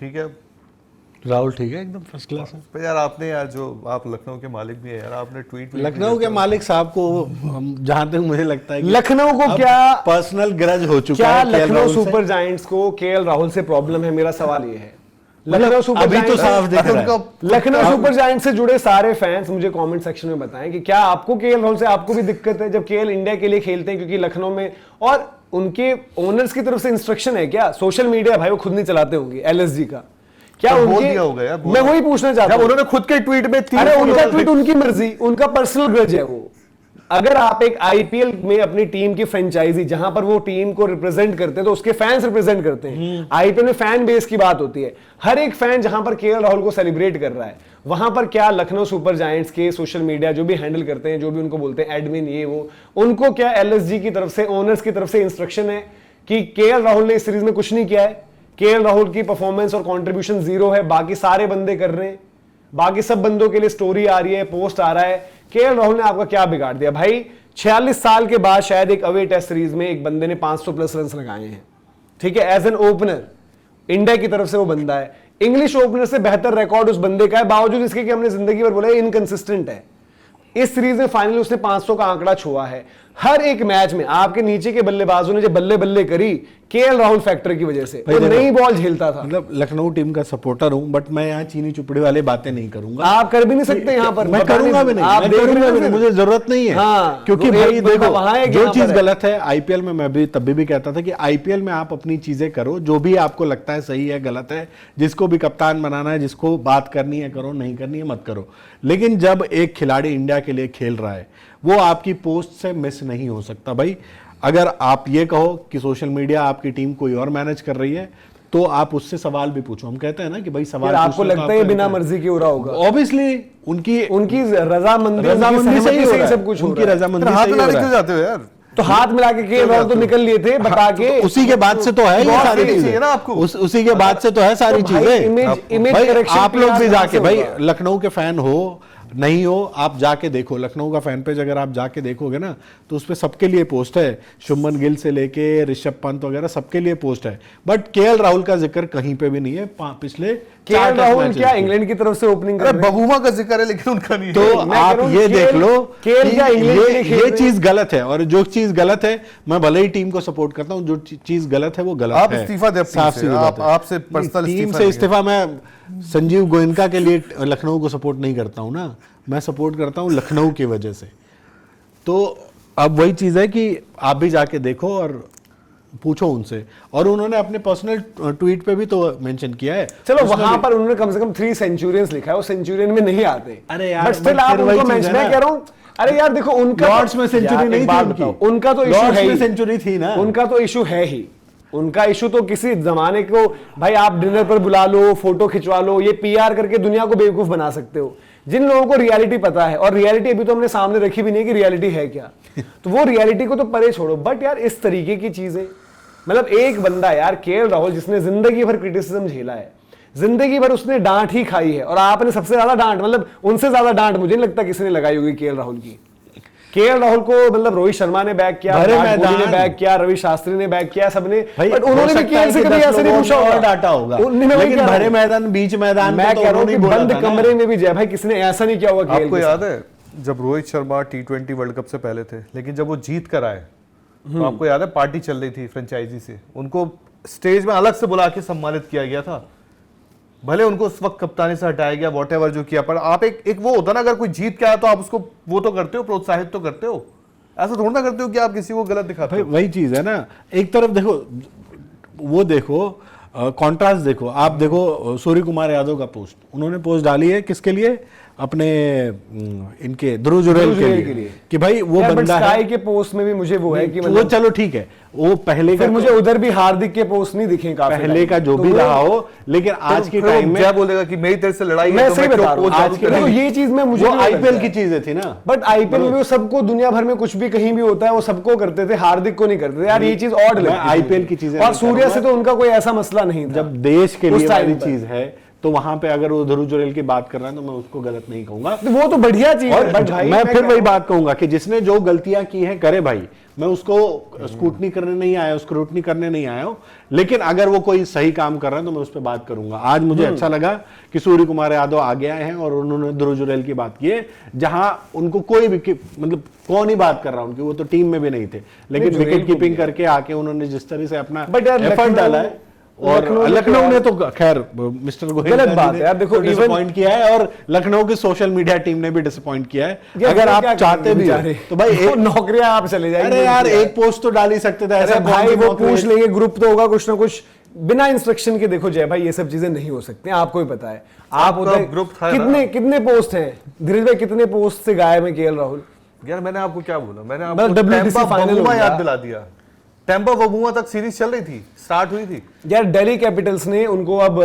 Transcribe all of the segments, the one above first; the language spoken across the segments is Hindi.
ठीक है, राहुल ठीक है, एकदम फर्स्ट क्लास है। पर यार आपने यार जो आप लखनऊ के मालिक भी है यार, आपने ट्वीट लखनऊ के मालिक साहब को जहां तक मुझे लगता है कि लखनऊ को क्या पर्सनल ग्रज हो चुका क्या है लखनऊ सुपर जायंट्स को केएल राहुल से प्रॉब्लम है? मेरा सवाल ये है। लखनऊ सुपर अभी तो साफ दिख रहा है। लखनऊ सुपर जायंट्स से जुड़े सारे फैंस मुझे कमेंट सेक्शन में बताएं कि क्या आपको केएल राहुल से आपको भी दिक्कत है जब केएल इंडिया के लिए खेलते हैं? क्योंकि लखनऊ में और उनके ओनर्स की तरफ से इंस्ट्रक्शन है क्या? सोशल मीडिया भाई वो खुद नहीं चलाते होंगे एलएसजी का, क्या तो उनके होगा यार, मैं वही पूछना चाहता हूं। उन्होंने खुद के ट्वीट में अरे उनका ट्वीट उनकी मर्जी, उनका पर्सनल ग्रज है वो। अगर आप एक आईपीएल में अपनी टीम की फ्रेंचाइजी जहां पर वो टीम को रिप्रेजेंट करते हैं तो उसके फैंस रिप्रेजेंट करते हैं। आईपीएल में फैन बेस की बात होती है। हर एक फैन जहां पर केएल राहुल को सेलिब्रेट कर रहा है, वहां पर क्या लखनऊ सुपर जायंट्स के सोशल मीडिया जो भी हैंडल करते हैं, जो भी उनको बोलते हैं एडमिन ये वो, उनको क्या एलएसजी की तरफ से, ओनर्स की तरफ से इंस्ट्रक्शन है कि केएल राहुल ने इस सीरीज में कुछ नहीं किया है, केएल राहुल की परफॉर्मेंस और कंट्रीब्यूशन जीरो है, बाकी सारे बंदे कर रहे हैं, बाकी सब बंदों के लिए स्टोरी आ रही है, पोस्ट आ रहा है, केएल राहुल ने आपका क्या बिगाड़ दिया भाई? 46 साल के बाद शायद एक अवे टेस्ट सीरीज में एक बंदे ने 500 प्लस रन लगाए हैं, ठीक है, एज एन ओपनर इंडिया की तरफ से वो बंदा है। इंग्लिश ओपनर से बेहतर रिकॉर्ड उस बंदे का है, बावजूद इसके कि हमने जिंदगी भर बोला इनकंसिस्टेंट है। इस सीरीज में फाइनली उसने 500 का आंकड़ा छुआ है। हर एक मैच में आपके नीचे के बल्लेबाजों ने जो बल्ले बल्ले करी केएल राहुल फैक्टर की वजह से, वो नई बॉल झेलता था। मतलब लखनऊ टीम का सपोर्टर हूं, बट मैं यहाँ चीनी चुपड़ी वाले बातें नहीं करूंगा। आप कर भी नहीं सकते यहाँ पर, मैं करूंगा भी नहीं, मैं करूंगा भी नहीं, मुझे जरूरत नहीं है। हाँ, क्योंकि भाई देखो जो चीज है। गलत है आईपीएल में, मैं भी तब भी कहता था कि आईपीएल में आप अपनी चीजें करो, जो भी आपको लगता है सही है गलत है, जिसको भी कप्तान बनाना है, जिसको बात करनी है करो, नहीं करनी है मत करो। लेकिन जब एक खिलाड़ी इंडिया के लिए खेल रहा है, वो आपकी पोस्ट से मिस नहीं हो सकता भाई। अगर आप ये कहो कि सोशल मीडिया आपकी टीम कोई और मैनेज कर रही है, तो आप उससे सवाल भी पूछो। हम कहते हैं ना कि भाई सवाल आपको लगता है बिना मर्जी के हो रहा होगा? ऑब्वियसली उनकी रजामंदी से ही सब कुछ, उनकी रजामंदी हाथ मिला के जाते हो यार, तो हाथ मिला के केएल राहुल तो निकल लिए थे बता के। उसी के बाद से तो है ये सारी चीजें ना आपको, उसी के बाद से तो है सारी चीजें। आप लोग भी जाके भाई लखनऊ के फैन हो नहीं हो, आप जाके देखो लखनऊ का फैन पेज, अगर आप जाके देखोगे ना तो उस पे सबके लिए पोस्ट है, शुभमन गिल से लेके ऋषभ पंत वगैरह सबके लिए पोस्ट है। बट केएल राहुल का जिक्र कहीं पे भी नहीं है। पिछले केएल राहुल क्या इंग्लैंड की तरफ से ओपनिंग कर रहे हैं? बहुमा का जिक्र है लेकिन उनका नहीं तो है। आप ये देख लो कि ये चीज है। गलत है, और जो चीज गलत है, मैं भले ही टीम को सपोर्ट करता हूं, जो चीज गलत है वो गलत है। आप इस्तीफा दे, आपसे पर्सनल टीम से इस्तीफा मैं संजीव गोयनका के लिए लखनऊ को सपोर्ट नहीं करता हूं ना, मैं सपोर्ट करता हूं लखनऊ की वजह से। तो अब वही चीज है कि आप भी जाके देखो और पूछो उनसे, और उन्होंने अपने पर्सनल ट्वीट पे भी तो मेंशन किया है। चलो वहां पर उन्होंने कम से कम 3 सेंचुरियंस लिखा है, वो सेंचुरियन में नहीं आते। अरे यार, बट स्टिल आप उनको मेंशन, मैं कह रहा हूं अरे यार देखो उनका लॉर्ड्स में सेंचुरी नहीं थी उनकी, उनका तो इशू है, सेंचुरी थी ना, उनका तो इशू है ही। उनका इशू तो किसी जमाने को भाई आप डिनर पर बुला लो, फोटो खिंचवा लो, ये पीआर करके दुनिया को बेवकूफ बना सकते हो। जिन लोगों को रियलिटी पता है, और रियलिटी अभी तो हमने सामने रखी भी नहीं कि रियलिटी है क्या, तो वो रियलिटी को तो परे छोड़ो। बट यार इस तरीके की चीजें, मतलब एक बंदा यार केएल राहुल जिसने जिंदगी भर क्रिटिसिज्म झेला है, जिंदगी भर उसने डांट ही खाई है, और आपने सबसे ज्यादा डांट, मतलब उनसे ज्यादा डांट मुझे नहीं लगता किसी ने लगाई होगी केएल राहुल की। केएल राहुल को मतलब रोहित शर्मा ने बैक किया, विराट कोहली ने बैक किया, रवि शास्त्री ने बैक किया, सबने, बट उन्होंने भी केएल से कभी ऐसे नहीं पूछा होगा, डाटा होगा, लेकिन भरे मैदान बीच मैदान मैं कह रहा हूं कि बंद कमरे में भी जय भाई किसी ने ऐसा नहीं किया होगा। आपको याद है जब Rohit Sharma T20 world cup से पहले थे, लेकिन जब वो जीत कर आए तो आपको याद है पार्टी चल रही थी फ्रेंचाइजी से, उनको स्टेज में अलग से बुला के सम्मानित किया गया था। भले उनको उस वक्त कप्तानी से हटाया गया, वॉटेवर जो किया, पर आप एक वो होता ना, अगर कोई जीत के आया तो आप उसको वो तो करते हो, प्रोत्साहित तो करते हो, ऐसा थोड़ा ना करते हो कि आप किसी को गलत दिखाते हो। वही चीज है ना, एक तरफ देखो वो देखो कॉन्ट्रास्ट देखो, आप देखो सूर्य कुमार यादव का पोस्ट, उन्होंने पोस्ट डाली है किसके लिए, अपने इनके ध्रुव जुरैल के लिए कि भाई वो बंदा है के पोस्ट में भी मुझे वो है कि वो चलो ठीक है, वो पहले का मुझे उधर भी हार्दिक के पोस्ट नहीं दिखे काफी, पहले का जो भी रहा हो, लेकिन आज के टाइम में क्या बोलेगा कि मेरी तरफ से लड़ाई मैं सही बता रहा हूं, आज के ये चीज में मुझे आईपीएल की चीजें थी ना, बट आईपीएल में वो सबको, दुनिया भर में कुछ भी कहीं भी होता है वो सबको करते थे, हार्दिक को नहीं करते थे यार, ये चीज ऑड लगती है आईपीएल की चीजें। और सूर्या से तो उनका कोई ऐसा मसला नहीं था, जब देश के लिए वाली चीज है तो वहां पे अगर वो ध्रुव जुरेल की बात कर रहा है तो मैं उसको गलत नहीं कहूंगा। तो वो तो बढ़िया चीज है, और बट भाई मैं फिर वही बात कहूंगा कि जिसने जो गलतियां की हैं करे भाई, मैं उसको स्कूटनी करने नहीं आया, स्क्रूटनी करने नहीं आया हूं, लेकिन अगर वो कोई सही काम कर रहा है तो मैं उस पर बात करूंगा। आज मुझे अच्छा लगा कि सूर्य कुमार यादव आगे आए हैं और उन्होंने ध्रुव जुरेल की बात की है, जहां उनको कोई भी मतलब कौन ही बात कर रहा उनकी, वो तो टीम में भी नहीं थे, लेकिन विकेट कीपिंग करके आके उन्होंने जिस तरह से अपना एफर्ट डाला है। और लखनऊ ने तो खैर मिस्टर गोयल गलत बात है यार, देखो डिसअपॉइंट किया है, और लखनऊ की सोशल मीडिया टीम ने भी डिसअपॉइंट किया है। अगर आप चाहते भी हो तो भाई नौकरियां आप चले जाएंगे। अरे यार एक पोस्ट तो डाल ही सकते थे, ऐसा भाई वो पूछ लेंगे, ग्रुप तो होगा कुछ ना कुछ, बिना इंस्ट्रक्शन के। देखो जय भाई ये सब चीजें नहीं हो सकती, आपको ही पता है। आप उधर ग्रुप था कितने पोस्ट हैं धीरज भाई, कितने पोस्ट से गायब है केएल राहुल? यार मैंने आपको क्या बोला, मैंने मतलब आपको WBC फाइनल याद दिला दिया। टेम्पा बबुआ तक सीरीज चल रही थी, स्टार्ट हुई थी यार। दिल्ली कैपिटल्स ने उनको अब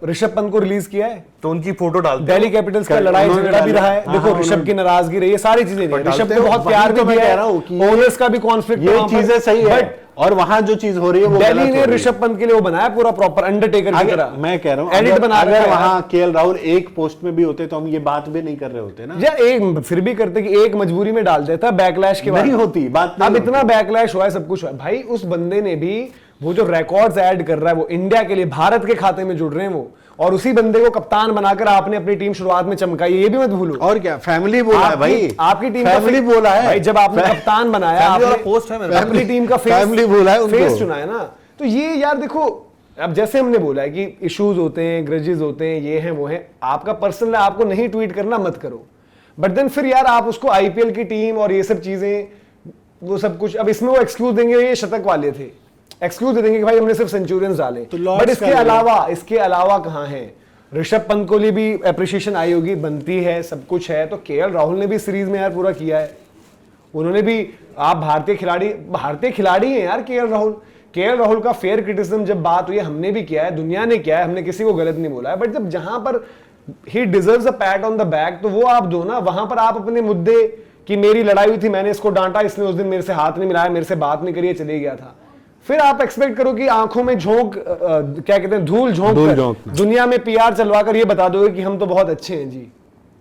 ऋषभ पंत को रिलीज किया है, तो उनकी फोटो डालते दिल्ली कैपिटल्स का लड़ाई झगड़ा भी रहा है। देखो ऋषभ की नाराजगी रही है, सारी चीजें नहीं, ऋषभ को बहुत प्यार भी दिया है, ओनर्स का भी कॉन्फ्लिक्ट, ये चीजें सही है। और वहां जो चीज हो रही है वो दिल्ली ने ऋषभ पंत के लिए वो बनाया पूरा प्रॉपर अंडरटेकर की तरह। मैं कह रहा हूं एडिट बना अगर वहां केएल राहुल एक पोस्ट में भी होते तो हम ये बात भी नहीं कर रहे होते ना। या एक फिर भी करते कि एक मजबूरी में डाल देता बैकलैश के बाद, नहीं होती बात। अब इतना बैकलैश हुआ है, सब कुछ हुआ है भाई। उस बंदे ने भी वो जो रिकॉर्ड्स ऐड कर रहा है वो इंडिया के लिए, भारत के खाते में जुड़ रहे हैं वो, और उसी बंदे को कप्तान बनाकर आपने अपनी टीम शुरुआत में चमकाई, ये भी मत भूलो। और क्या फैमिली बोला है भाई, आपकी टीम फैमिली बोला है भाई, जब आपने कप्तान बनाया, आपने पोस्ट है मेरे अपनी टीम का फैमिली बोला है, फेस चुना है ना। तो ये यार देखो, अब जैसे हमने बोला है कि इश्यूज होते हैं, ग्रजेस होते हैं, ये हैं वो हैं, आपका पर्सनल है, आपको नहीं ट्वीट करना मत करो, बट देन फिर यार आप उसको आईपीएल की टीम और ये सब चीजें वो सब कुछ, अब इसमें वो एक्सक्यूज देंगे ये शतक वाले थे, एक्सक्यूज दे देंगे कि भाई हमने सिर्फ सेंचुरियंस डाले, बट इसके अलावा कहां है? ऋषभ पंत को लिए भी अप्रिशिएशन आई होगी, बनती है, सब कुछ है। तो केएल राहुल ने भी सीरीज में यार पूरा किया है, उन्होंने भी, आप भारतीय खिलाड़ी हैं यार केएल राहुल का फेयर क्रिटिसिज्म जब बात हुई, हमने भी किया है, दुनिया ने किया है, हमने किसी को गलत नहीं बोला है, बट जब जहां पर ही deserves a PAT on the back तो वो आप दो ना। वहां पर आप अपने मुद्दे कि मेरी लड़ाई हुई थी, मैंने इसको डांटा, इसने उस दिन मेरे से हाथ नहीं मिलाया, मेरे से बात नहीं करी, चले गया था, फिर आप एक्सपेक्ट करो कि आंखों में झोंक क्या कहते हैं, धूल झोंक दुनिया में पीआर चलवा कर ये बता दोगे कि हम तो बहुत अच्छे हैं जी।